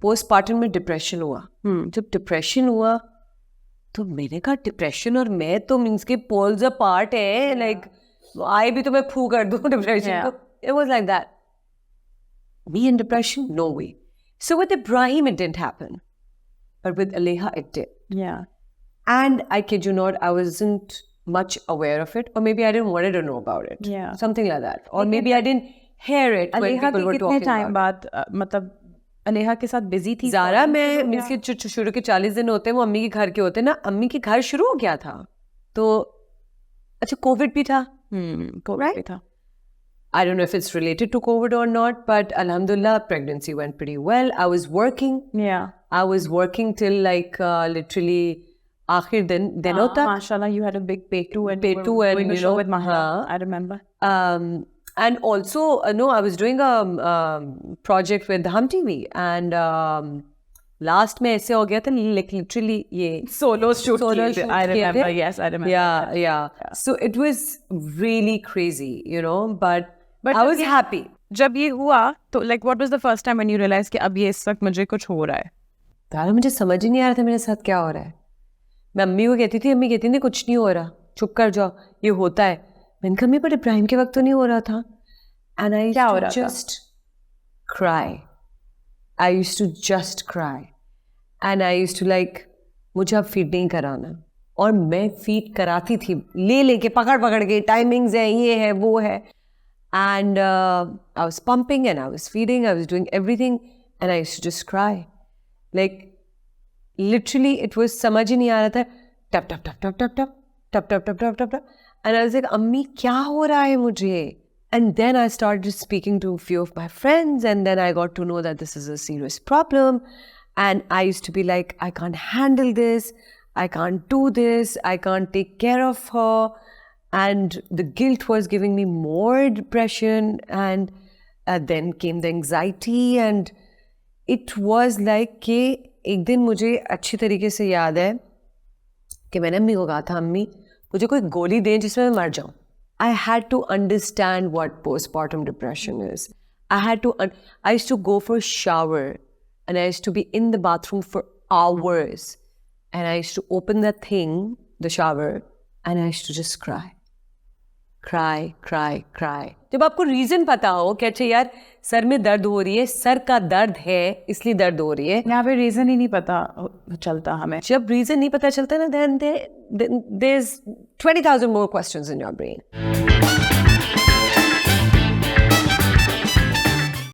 Postpartum में depression हुआ. जब डिप्रेशन हुआ तो मैंने कहा डिप्रेशन और मैं तो मीन्स के पोल्स अपार्ट है. लाइक आई भी तो मैं फू कर दूं डिप्रेशन को. It was like that. Me in depression? No way. So with Ibrahim, it didn't happen. But with Aleha, it did. Yeah. And I kid you not, I wasn't much aware of it. Or maybe I didn't want to know about it. Yeah. Something like that. Or maybe I didn't hear it when Aleha people were कितने talking time about it. बाद मतलब अलेहा के साथ busy थी? ज़ारा मैं means के जो शुरू के 40 दिन होते हैं वो अम्मी के घर के होते हैं ना. अम्मी के घर शुरू हो गया था. तो अच्छा कोविड भी था. कोविड भी था. I don't know if it's related to COVID or not, but alhamdulillah, pregnancy went pretty well. I was working. Yeah. I was working till like literally आखिर दिनों तक. Mashallah, you had a big Petu and Petu and doing a you show know, with Mahia. I remember. And also no, I was doing a project with Hum TV and last में ऐसे हो गया था like literally ये Solo shoot. I remember. थे. Yes, I remember. Yeah. So it was really crazy, you know, but I was happy. जब ये हुआ तो like what was the first time when you realized कि अब ये इस वक्त मुझे कुछ हो रहा है? तारा मुझे समझ ही नहीं आ रहा था मेरे साथ क्या हो रहा है. मैं अम्मी को कहती थी, अम्मी कहती थी कुछ नहीं हो रहा, चुप कर जाओ, ये होता है. मैंने कहा अम्मी पर इब्राहिम के वक्त तो नहीं हो रहा था. And I क्या हो used रहा to था? just cry. I used to just cry. And I used to like मुझे अब फीड नहीं कराना. और मैं फीड कराती थी ले लेके पकड़ पकड़ के. टाइमिंग्स है, ये है, वो है. And I was pumping and I was feeding, I was doing everything and I used to just cry. Like literally it was समझ ही नहीं आ रहा था. टप टप टप टप टप टप टप टप टप टप टप टप. And I was like अम्मी क्या हो रहा है मुझे? And then I started speaking to a few of my friends and then I got to know that this is a serious problem. And I used to be like, I can't handle this. I can't do this. I can't take care of her. And the guilt was giving me more depression. And then came the anxiety. And it was like कि एक दिन मुझे अच्छी तरीके से याद है कि मैंने अम्मी को कहा था, अम्मी मुझे कोई गोली दें जिसमें मैं मर जाऊं. I had to understand what postpartum depression is. I used to go for a shower and I used to be in the bathroom for hours. And I used to open that thing, the shower, and I used to just cry. Cry. जब आपको reason पता हो कि अच्छा यार sir में दर्द हो रही है, सर का दर्द है इसलिए दर्द हो रही है. यहाँ पे रीजन ही नहीं पता चलता हमें. जब रीजन नहीं पता चलता ना, then there's 20,000 more questions in your brain.